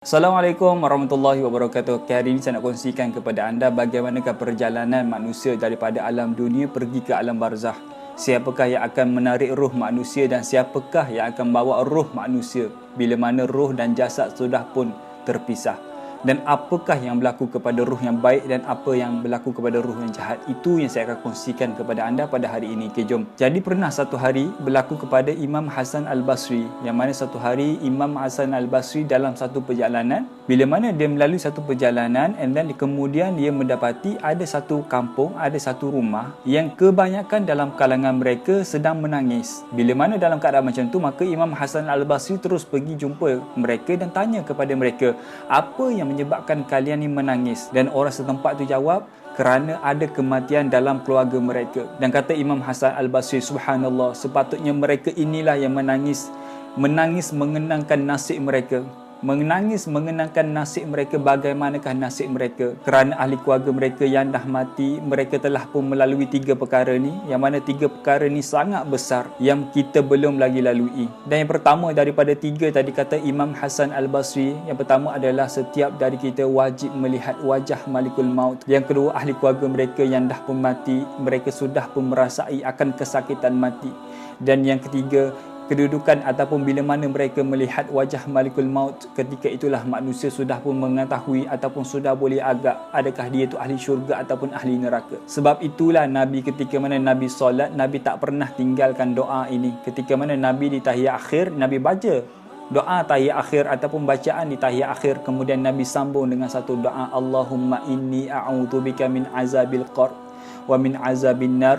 Assalamualaikum warahmatullahi wabarakatuh. Hari ini saya nak kongsikan kepada anda bagaimanakah perjalanan manusia daripada alam dunia pergi ke alam barzah. Siapakah yang akan menarik roh manusia dan siapakah yang akan bawa roh manusia bila mana roh dan jasad sudah pun terpisah. Dan apakah yang berlaku kepada roh yang baik dan apa yang berlaku kepada roh yang jahat. Itu yang saya akan kongsikan kepada anda pada hari ini. Okay, jom. Jadi pernah satu hari berlaku kepada Imam Hasan Al-Basri. Yang mana satu hari Imam Hasan Al-Basri dalam satu perjalanan. Bila mana dia melalui satu perjalanan and then kemudian dia mendapati ada satu kampung, ada satu rumah yang kebanyakan dalam kalangan mereka sedang menangis. Bila mana dalam keadaan macam tu, maka Imam Hasan Al-Basri terus pergi jumpa mereka dan tanya kepada mereka, apa yang menyebabkan kalian ni menangis? Dan orang setempat tu jawab, kerana ada kematian dalam keluarga mereka. Dan kata Imam Hasan Al-Basri, subhanallah, sepatutnya mereka inilah yang menangis mengenangkan nasib mereka. Menangis mengenangkan nasib mereka, bagaimanakah nasib mereka, kerana ahli keluarga mereka yang dah mati. Mereka telah pun melalui 3 perkara ni, yang mana 3 perkara ni sangat besar yang kita belum lagi lalui. Dan yang pertama daripada 3 tadi, kata Imam Hasan Al-Basri, yang pertama adalah setiap dari kita wajib melihat wajah Malikul Maut. Yang kedua, ahli keluarga mereka yang dah pun mati, mereka sudah pun merasai akan kesakitan mati. Dan yang ketiga, kedudukan ataupun bila mana mereka melihat wajah Malikul Maut, ketika itulah manusia sudah pun mengetahui ataupun sudah boleh agak adakah dia itu ahli syurga ataupun ahli neraka. Sebab itulah Nabi ketika mana Nabi solat, Nabi tak pernah tinggalkan doa ini. Ketika mana Nabi di tahiyat akhir, Nabi baca doa tahiyat akhir ataupun bacaan di tahiyat akhir, kemudian Nabi sambung dengan satu doa, Allahumma inni a'udzubika min azabil qabr wa min azabin nar.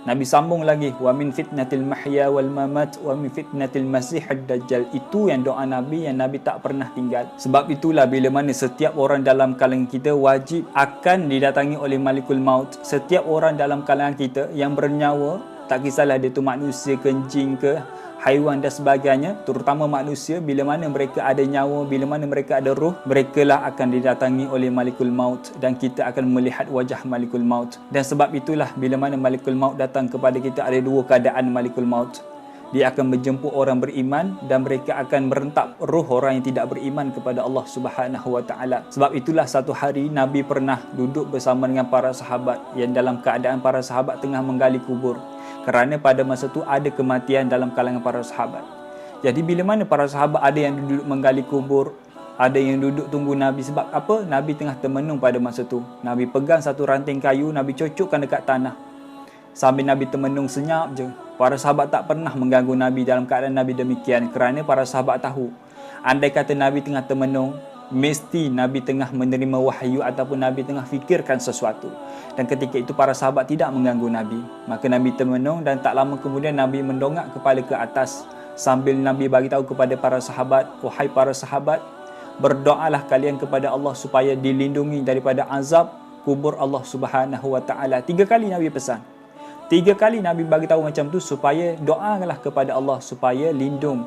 Nabi sambung lagi, wa min fitnatil mahya wal mamat wa min fitnatil masihid dajjal. Itu yang doa Nabi yang Nabi tak pernah tinggal. Sebab itulah bila mana setiap orang dalam kalangan kita wajib akan didatangi oleh Malikul Maut. Setiap orang dalam kalangan kita yang bernyawa, tak kisahlah dia tu manusia, kencing ke, haiwan dan sebagainya, terutama manusia, bila mana mereka ada nyawa, bila mana mereka ada roh, mereka lah akan didatangi oleh Malikul Maut dan kita akan melihat wajah Malikul Maut. Dan sebab itulah bila mana Malikul Maut datang kepada kita, ada 2 keadaan Malikul Maut. Dia akan menjemput orang beriman dan mereka akan merentap roh orang yang tidak beriman kepada Allah Subhanahu Wa Taala. Sebab itulah satu hari Nabi pernah duduk bersama dengan para sahabat yang dalam keadaan para sahabat tengah menggali kubur. Kerana pada masa tu ada kematian dalam kalangan para sahabat. Jadi bila mana para sahabat ada yang duduk menggali kubur, ada yang duduk tunggu Nabi. Sebab apa? Nabi tengah termenung pada masa tu. Nabi pegang satu ranting kayu, Nabi cocokkan dekat tanah. Sambil Nabi termenung senyap je. Para sahabat tak pernah mengganggu Nabi dalam keadaan Nabi demikian. Kerana para sahabat tahu, andai kata Nabi tengah termenung, mesti Nabi tengah menerima wahyu ataupun Nabi tengah fikirkan sesuatu. Dan ketika itu para sahabat tidak mengganggu Nabi. Maka Nabi termenung dan tak lama kemudian Nabi mendongak kepala ke atas sambil Nabi bagi tahu kepada para sahabat, wahai para sahabat, berdoalah kalian kepada Allah supaya dilindungi daripada azab kubur Allah Subhanahu Wa Taala. 3 kali Nabi pesan. 3 kali Nabi bagi tahu macam tu supaya doalah kepada Allah supaya lindung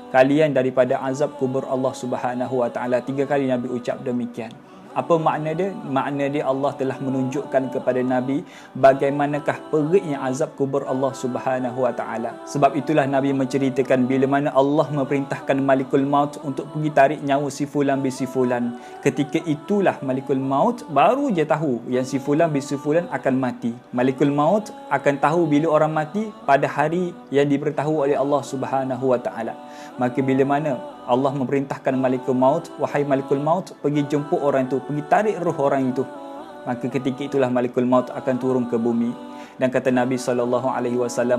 kalian daripada azab kubur Allah Subhanahu Wa Taala. 3 kali Nabi ucap demikian. Apa makna dia? Makna dia Allah telah menunjukkan kepada Nabi bagaimanakah periknya azab kubur Allah Subhanahu Wa Taala. Sebab itulah Nabi menceritakan bila mana Allah memerintahkan Malikul Maut untuk pergi tarik nyawa si fulan bin si fulan. Ketika itulah Malikul Maut baru je tahu yang si fulan bin si fulan akan mati. Malikul Maut akan tahu bila orang mati pada hari yang diberitahu oleh Allah Subhanahu Wa Taala. Maka bila mana Allah memerintahkan Malikul Maut, wahai Malikul Maut, pergi jemput orang itu, pergi tarik roh orang itu. Maka ketika itulah Malikul Maut akan turun ke bumi. Dan kata Nabi SAW,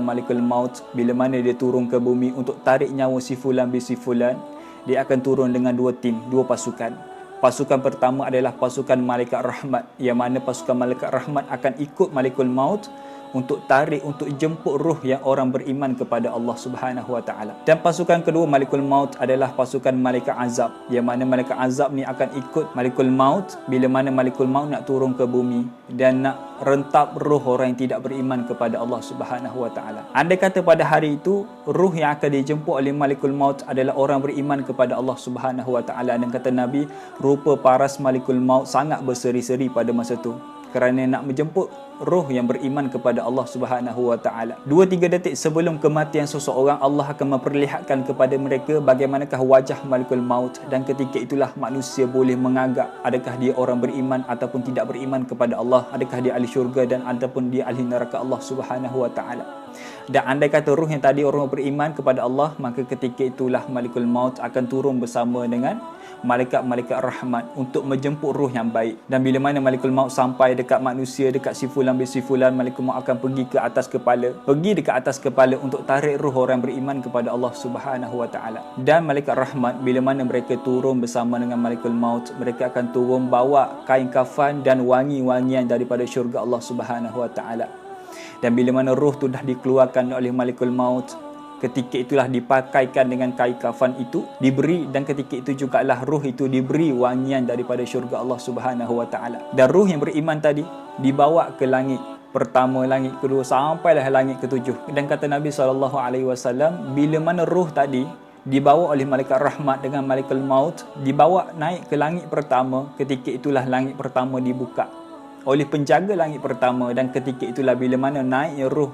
Malikul Maut bila mana dia turun ke bumi untuk tarik nyawa si fulan bin si fulan, dia akan turun dengan 2 tim, 2 pasukan. Pasukan pertama adalah pasukan Malaikat Rahmat, yang mana pasukan Malaikat Rahmat akan ikut Malikul Maut untuk tarik, untuk jemput roh yang orang beriman kepada Allah Subhanahu Wa Taala. Dan pasukan kedua Malikul Maut adalah pasukan Malaikat Azab, yang mana Malaikat Azab ni akan ikut Malikul Maut bila mana Malikul Maut nak turun ke bumi dan nak rentap roh orang yang tidak beriman kepada Allah Subhanahu Wa Taala. Andai kata pada hari itu roh yang akan dijemput oleh Malikul Maut adalah orang beriman kepada Allah Subhanahu Wa Taala, dan kata Nabi, rupa paras Malikul Maut sangat berseri-seri pada masa tu. kerana nak menjemput roh yang beriman kepada Allah Subhanahu wa taala. 2-3 detik sebelum kematian seseorang, Allah akan memperlihatkan kepada mereka bagaimanakah wajah Malikul Maut, dan ketika itulah manusia boleh mengagak adakah dia orang beriman ataupun tidak beriman kepada Allah, adakah dia ahli syurga dan ataupun dia ahli neraka Allah Subhanahu wa taala. Dan andai kata roh yang tadi orang beriman kepada Allah, maka ketika itulah Malikul Maut akan turun bersama dengan malaikat-malaikat rahmat untuk menjemput roh yang baik. Dan bila mana Malikul Maut sampai dekat manusia, dekat si fulan bin si fulan, Malikul Maut akan pergi ke atas kepala, untuk tarik roh orang beriman kepada Allah Subhanahu wa taala. Dan malaikat rahmat bila mana mereka turun bersama dengan Malikul Maut, mereka akan turun bawa kain kafan dan wangi-wangian daripada syurga Allah Subhanahu wa taala. Dan bila mana roh tu dah dikeluarkan oleh Malikul Maut, ketika itulah dipakaikan dengan kain kafan itu, diberi, dan ketika itu jugalah roh itu diberi wangian daripada syurga Allah Subhanahu wa taala. Dan roh yang beriman tadi dibawa ke langit pertama, langit kedua, sampailah langit ketujuh. Dan kata Nabi SAW, bila mana roh tadi dibawa oleh malaikat rahmat dengan Malikul Maut, dibawa naik ke langit pertama, ketika itulah langit pertama dibuka oleh penjaga langit pertama. Dan ketika itulah bila mana naiknya roh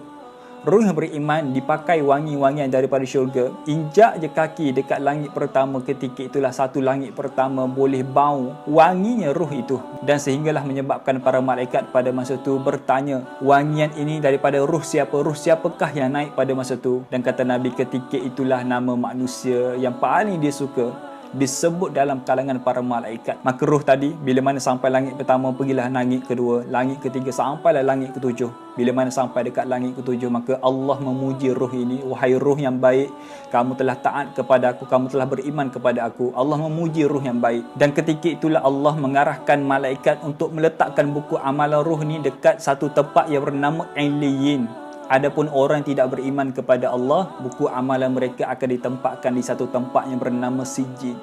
yang beriman dipakai wangi-wangian daripada syurga, injak je kaki dekat langit pertama, ketika itulah satu langit pertama boleh bau wanginya roh itu. Dan sehinggalah menyebabkan para malaikat pada masa itu bertanya, wangian ini daripada roh siapa? Roh siapakah yang naik pada masa itu? Dan kata Nabi, ketika itulah nama manusia yang paling dia suka disebut dalam kalangan para malaikat. Maka roh tadi bila mana sampai langit pertama, pergilah langit kedua, langit ketiga, sampailah langit ketujuh. Bila mana sampai dekat langit ketujuh, maka Allah memuji roh ini, wahai roh yang baik, kamu telah taat kepada aku, kamu telah beriman kepada aku. Allah memuji roh yang baik. Dan ketika itulah Allah mengarahkan malaikat untuk meletakkan buku amalan roh ni dekat satu tempat yang bernama Iliyin. Adapun orang yang tidak beriman kepada Allah, buku amalan mereka akan ditempatkan di satu tempat yang bernama Sijjin.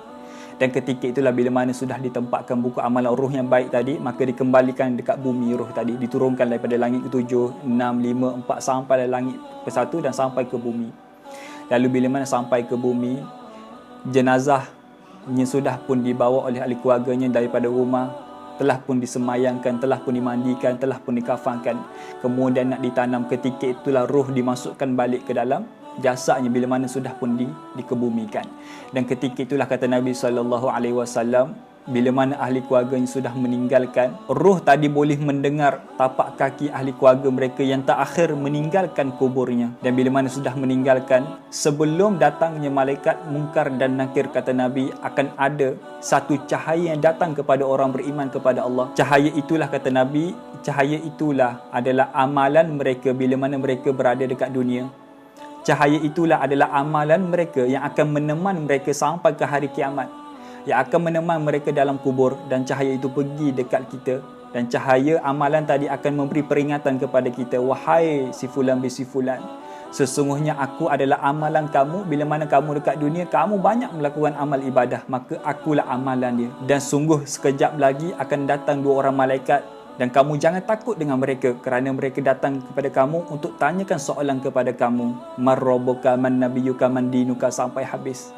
Dan ketika itulah bila mana sudah ditempatkan buku amalan roh yang baik tadi, maka dikembalikan dekat bumi roh tadi, diturunkan daripada langit ke-7, 6, 5, 4 sampai langit ke-1 dan sampai ke bumi. Lalu bila mana sampai ke bumi, jenazahnya sudah pun dibawa oleh ahli keluarganya daripada rumah, telah pun disemayangkan, telah pun dimandikan, telah pun dikafankan, kemudian nak ditanam. Ketika itulah roh dimasukkan balik ke dalam jasadnya bila mana sudah pun dikebumikan. Dan ketika itulah kata Nabi SAW, bila mana ahli keluarganya sudah meninggalkan, roh tadi boleh mendengar tapak kaki ahli keluarga mereka yang terakhir meninggalkan kuburnya. Dan bila mana sudah meninggalkan, sebelum datangnya malaikat Munkar dan Nakir, kata Nabi, akan ada satu cahaya yang datang kepada orang beriman kepada Allah. Cahaya itulah, kata Nabi, cahaya itulah adalah amalan mereka bila mana mereka berada dekat dunia. Cahaya itulah adalah amalan mereka yang akan meneman mereka sampai ke hari kiamat, yang akan meneman mereka dalam kubur. Dan cahaya itu pergi dekat kita, dan cahaya amalan tadi akan memberi peringatan kepada kita, wahai si fulan bin si fulan, sesungguhnya aku adalah amalan kamu. Bila mana kamu dekat dunia, kamu banyak melakukan amal ibadah, maka akulah amalan dia. Dan sungguh sekejap lagi akan datang 2 orang malaikat, dan kamu jangan takut dengan mereka, kerana mereka datang kepada kamu untuk tanyakan soalan kepada kamu, man rabbuka, man nabiyyuka, man dinuka, sampai habis.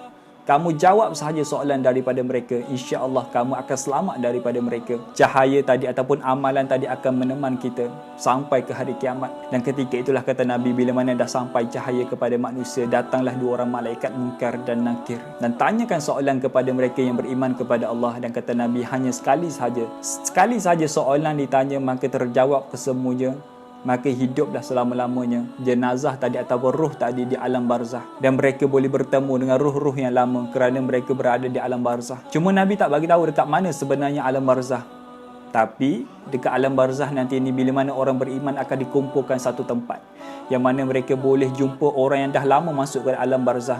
Kamu jawab sahaja soalan daripada mereka, insya-Allah kamu akan selamat daripada mereka. Cahaya tadi ataupun amalan tadi akan meneman kita sampai ke hari kiamat. Dan ketika itulah, kata Nabi, bila mana dah sampai cahaya kepada manusia, datanglah 2 orang malaikat Munkar dan Nakir dan tanyakan soalan kepada mereka yang beriman kepada Allah. Dan kata Nabi, hanya sekali sahaja soalan ditanya, maka terjawab kesemuanya, maka hiduplah selama-lamanya jenazah tadi ataupun roh tadi di alam barzah. Dan mereka boleh bertemu dengan roh-roh yang lama kerana mereka berada di alam barzah. Cuma Nabi tak bagi tahu dekat mana sebenarnya alam barzah. Tapi dekat alam barzah nanti ni, bila mana orang beriman akan dikumpulkan satu tempat, yang mana mereka boleh jumpa orang yang dah lama masuk ke alam barzah.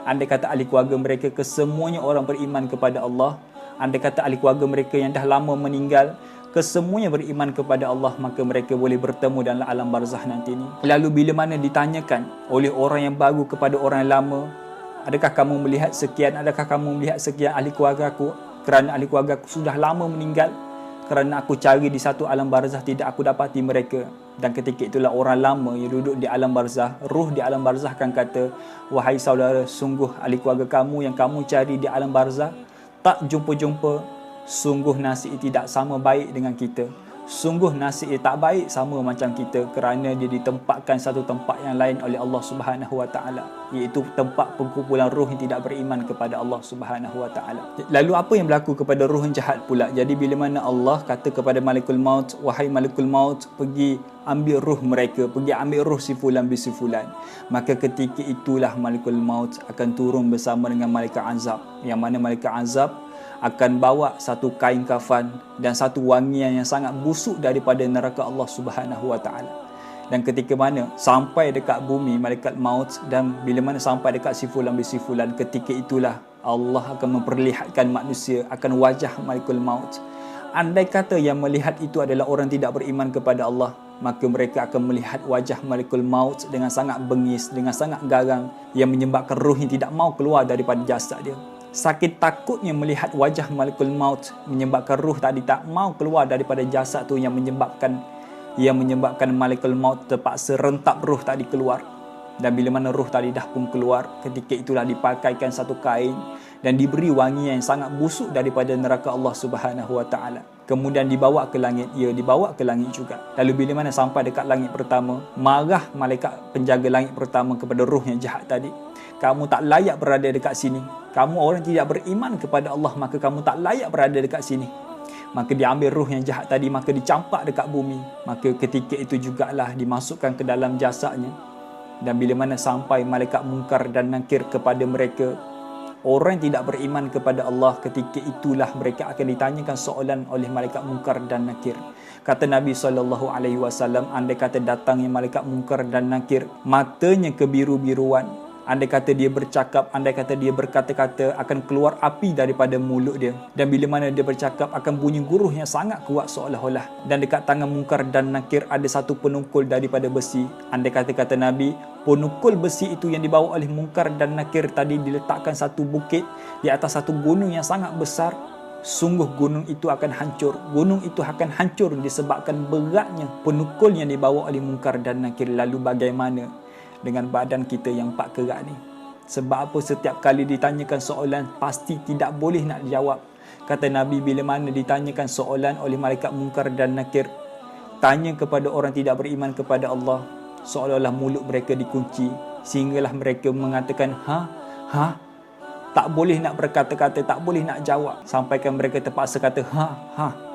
Andai kata ahli keluarga mereka kesemuanya orang beriman kepada Allah, andai kata ahli keluarga mereka yang dah lama meninggal kesemuanya beriman kepada Allah, maka mereka boleh bertemu dalam alam barzah nanti ni. Lalu bila mana ditanyakan oleh orang yang baru kepada orang yang lama, adakah kamu melihat sekian, adakah kamu melihat sekian ahli keluarga aku, kerana ahli keluarga aku sudah lama meninggal, kerana aku cari di satu alam barzah tidak aku dapati mereka. Dan ketika itulah orang lama yang duduk di alam barzah, ruh di alam barzah akan kata, wahai saudara, sungguh ahli keluarga kamu yang kamu cari di alam barzah tak jumpa-jumpa. Sungguh nasib tidak sama baik dengan kita. Sungguh nasib dia tak baik sama macam kita kerana dia ditempatkan satu tempat yang lain oleh Allah Subhanahu Wa Taala, iaitu tempat perkumpulan roh yang tidak beriman kepada Allah Subhanahu Wa Taala. Lalu apa yang berlaku kepada roh yang jahat pula? Jadi bila mana Allah kata kepada Malakul Maut, wahai Malakul Maut, pergi ambil roh mereka, pergi ambil roh si fulan bin si fulan, maka ketika itulah Malakul Maut akan turun bersama dengan Malaikat Azab, yang mana Malaikat Azab akan bawa satu kain kafan dan satu wangian yang sangat busuk daripada neraka Allah Subhanahu Wa Taala. Dan ketika mana sampai dekat bumi malaikat maut, dan bila mana sampai dekat si fulan bin si fulan, ketika itulah Allah akan memperlihatkan manusia akan wajah Malakul Maut. Andai kata yang melihat itu adalah orang tidak beriman kepada Allah, maka mereka akan melihat wajah Malakul Maut dengan sangat bengis, dengan sangat garang, yang menyebabkan roh yang tidak mau keluar daripada jasad dia. Sakit takutnya melihat wajah Malakul Maut menyebabkan ruh tadi tak mau keluar daripada jasad tu, yang menyebabkan Malakul Maut terpaksa rentap ruh tadi keluar. Dan bila mana ruh tadi dah pun keluar, ketika itulah dipakaikan satu kain dan diberi wangi yang sangat busuk daripada neraka Allah Subhanahu Wa Taala. Kemudian dibawa ke langit, dibawa ke langit juga. Lalu bila mana sampai dekat langit pertama, marah malaikat penjaga langit pertama kepada ruh yang jahat tadi. Kamu tak layak berada dekat sini. Kamu orang tidak beriman kepada Allah, maka kamu tak layak berada dekat sini. Maka diambil ruh yang jahat tadi, maka dicampak dekat bumi. Maka ketika itu jugalah dimasukkan ke dalam jasadnya. Dan bila mana sampai malaikat Munkar dan Nakir kepada mereka, orang yang tidak beriman kepada Allah, ketika itulah mereka akan ditanyakan soalan oleh malaikat Munkar dan Nakir. Kata Nabi SAW, andai kata datangnya malaikat Munkar dan Nakir, matanya kebiru-biruan, andai kata dia bercakap, andai kata dia berkata-kata, akan keluar api daripada mulut dia. Dan bila mana dia bercakap, akan bunyi guruh yang sangat kuat seolah-olah. Dan dekat tangan Munkar dan Nakir ada satu penukul daripada besi. Andai kata Nabi, penukul besi itu yang dibawa oleh Munkar dan Nakir tadi diletakkan satu bukit di atas satu gunung yang sangat besar, sungguh gunung itu akan hancur. Gunung itu akan hancur disebabkan beratnya penukul yang dibawa oleh Munkar dan Nakir. Lalu bagaimana dengan badan kita yang 4 kerat ni? Sebab apa setiap kali ditanyakan soalan pasti tidak boleh nak jawab. Kata Nabi, bila mana ditanyakan soalan oleh malaikat Munkar dan Nakir, tanya kepada orang tidak beriman kepada Allah, seolah-olah mulut mereka dikunci sehinggalah mereka mengatakan tak boleh nak berkata-kata, tak boleh nak jawab, sampaikan mereka terpaksa kata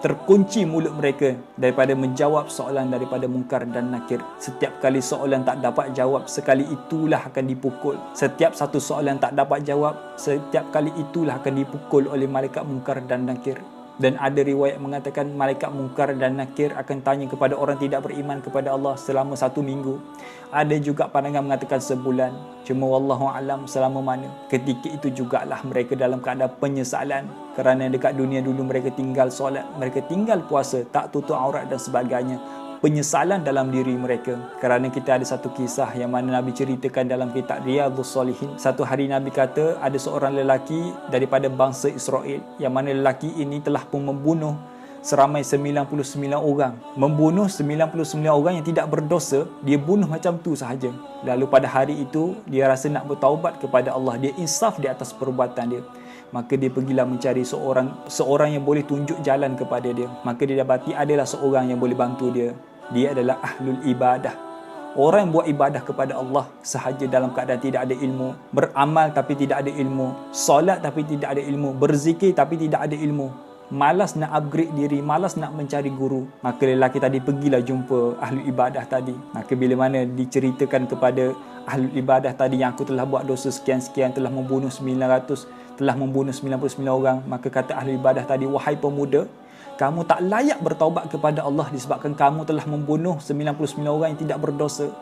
terkunci mulut mereka daripada menjawab soalan daripada Munkar dan Nakir. Setiap kali soalan tak dapat jawab, sekali itulah akan dipukul. Setiap satu soalan tak dapat jawab, setiap kali itulah akan dipukul oleh malaikat Munkar dan Nakir. Dan ada riwayat mengatakan malaikat Munkar dan Nakir akan tanya kepada orang tidak beriman kepada Allah selama 1 minggu. Ada juga pandangan mengatakan sebulan. Cuma wallahu alam selama mana. Ketika itu jugalah mereka dalam keadaan penyesalan, kerana dekat dunia dulu mereka tinggal solat, mereka tinggal puasa, tak tutup aurat dan sebagainya. Penyesalan dalam diri mereka. Kerana kita ada satu kisah yang mana Nabi ceritakan dalam kitab Riyadhus Salihin. Satu hari Nabi kata ada seorang lelaki daripada bangsa Israel, yang mana lelaki ini telah pun membunuh seramai 99 orang. Membunuh 99 orang yang tidak berdosa, dia bunuh macam tu sahaja. Lalu pada hari itu dia rasa nak bertaubat kepada Allah, dia insaf di atas perbuatan dia. Maka dia pergilah mencari seorang yang boleh tunjuk jalan kepada dia. Maka dia dapati adalah seorang yang boleh bantu dia. Dia adalah ahlul ibadah. Orang yang buat ibadah kepada Allah sahaja dalam keadaan tidak ada ilmu. Beramal tapi tidak ada ilmu. Solat tapi tidak ada ilmu. Berzikir tapi tidak ada ilmu. Malas nak upgrade diri, malas nak mencari guru. Maka lelaki tadi pergilah jumpa ahlul ibadah tadi. Maka bila mana diceritakan kepada ahlul ibadah tadi yang aku telah buat dosa sekian-sekian, telah membunuh 99 orang, maka kata ahli ibadah tadi, wahai pemuda, kamu tak layak bertaubat kepada Allah disebabkan kamu telah membunuh 99 orang yang tidak berdosa.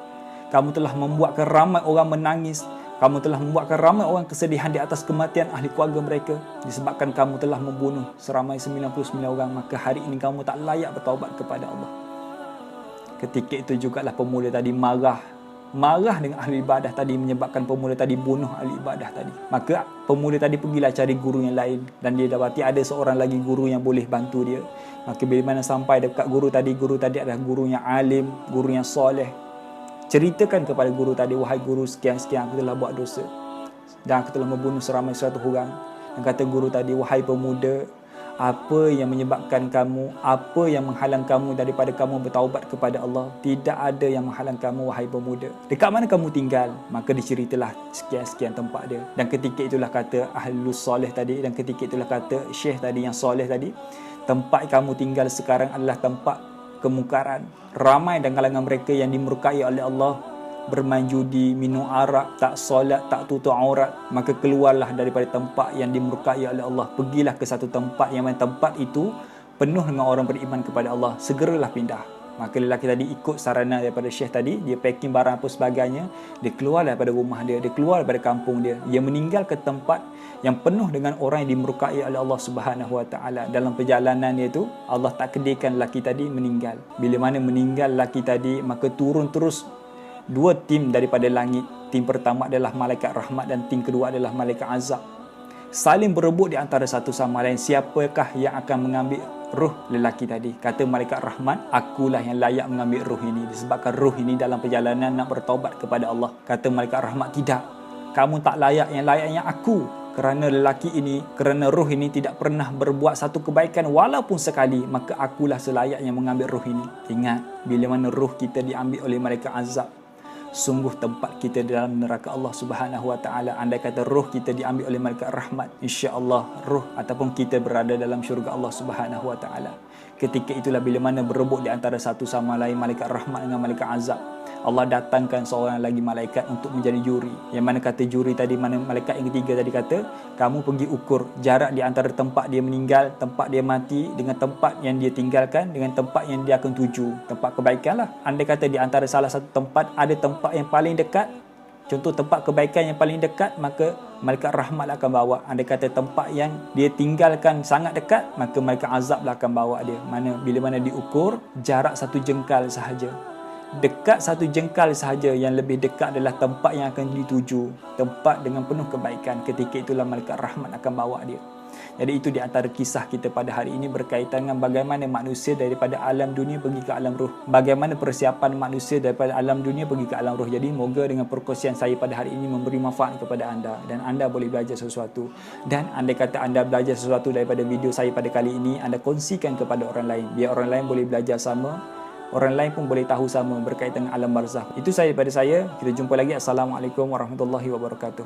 Kamu telah membuatkan ramai orang menangis. Kamu telah membuatkan ramai orang kesedihan di atas kematian ahli keluarga mereka disebabkan kamu telah membunuh seramai 99 orang. Maka hari ini kamu tak layak bertaubat kepada Allah. Ketika itu jugalah pemuda tadi marah dengan ahli ibadah tadi, menyebabkan pemuda tadi bunuh ahli ibadah tadi. Maka pemuda tadi pergilah cari guru yang lain, dan dia dapati ada seorang lagi guru yang boleh bantu dia. Maka bila mana sampai dekat guru tadi adalah guru yang alim, guru yang soleh. Ceritakan kepada guru tadi, wahai guru, sekian-sekian aku telah buat dosa dan aku telah membunuh seramai 100 orang. Dan kata guru tadi, wahai pemuda, Apa yang menyebabkan kamu, apa yang menghalang kamu daripada kamu bertaubat kepada Allah? Tidak ada yang menghalang kamu, wahai pemuda. Dekat mana kamu tinggal? Maka diceritalah sekian-sekian tempat dia. Dan ketika itulah kata Ahlus Soleh tadi, dan ketika itulah kata Syekh tadi yang soleh tadi, tempat kamu tinggal sekarang adalah tempat kemungkaran. Ramai dan kalangan mereka yang dimurkai oleh Allah bermain judi, minum arak, tak solat, tak tutup aurat, maka keluarlah daripada tempat yang dimurkai oleh Allah. Pergilah ke satu tempat yang mana tempat itu penuh dengan orang beriman kepada Allah. Segeralah pindah. Maka lelaki tadi ikut sarana daripada Syekh tadi, dia packing barang apa sebagainya, dia keluar daripada rumah dia keluar daripada kampung dia, dia meninggal ke tempat yang penuh dengan orang yang dimurkai oleh Allah Subhanahu Wa Taala. Dalam perjalanan dia tu, Allah takdirkan lelaki tadi meninggal. Bila mana meninggal lelaki tadi, maka turun terus dua tim daripada langit. Tim pertama adalah malaikat rahmat dan tim kedua adalah malaikat azab. Saling berebut di antara satu sama lain, siapakah yang akan mengambil ruh lelaki tadi. Kata malaikat rahmat, akulah yang layak mengambil ruh ini, disebabkan ruh ini dalam perjalanan nak bertaubat kepada Allah. Kata malaikat rahmat, tidak, kamu tak layak, yang layaknya aku. Kerana lelaki ini, kerana ruh ini tidak pernah berbuat satu kebaikan walaupun sekali, maka akulah selayaknya mengambil ruh ini. Ingat, bila mana ruh kita diambil oleh malaikat azab, sungguh tempat kita dalam neraka Allah Subhanahu Wa Taala. Andai kata roh kita diambil oleh malaikat rahmat, insya-Allah roh ataupun kita berada dalam syurga Allah Subhanahu Wa Taala. Ketika itulah bila mana berebut di antara satu sama lain malaikat rahmat dengan malaikat azab, Allah datangkan seorang lagi malaikat untuk menjadi juri. Yang mana kata juri tadi, mana malaikat yang ketiga tadi kata, kamu pergi ukur jarak di antara tempat dia meninggal, tempat dia mati, dengan tempat yang dia tinggalkan, dengan tempat yang dia akan tuju, tempat kebaikan lah. Andai kata di antara salah satu tempat ada tempat yang paling dekat, contoh tempat kebaikan yang paling dekat, maka malaikat rahmat akan bawa. Andai kata tempat yang dia tinggalkan sangat dekat, maka malaikat azab akan bawa dia. Bila mana diukur jarak satu jengkal sahaja, dekat satu jengkal sahaja, yang lebih dekat adalah tempat yang akan dituju, tempat dengan penuh kebaikan. Ketika itulah malaikat rahmat akan bawa dia. Jadi itu di antara kisah kita pada hari ini berkaitan dengan bagaimana manusia daripada alam dunia pergi ke alam ruh. Bagaimana persiapan manusia daripada alam dunia pergi ke alam ruh. Jadi moga dengan perkongsian saya pada hari ini memberi manfaat kepada anda dan anda boleh belajar sesuatu. Dan andai kata anda belajar sesuatu daripada video saya pada kali ini, anda kongsikan kepada orang lain, biar orang lain boleh belajar sama, orang lain pun boleh tahu sama berkaitan dengan alam barzakh. Itu saja daripada saya. Kita jumpa lagi. Assalamualaikum warahmatullahi wabarakatuh.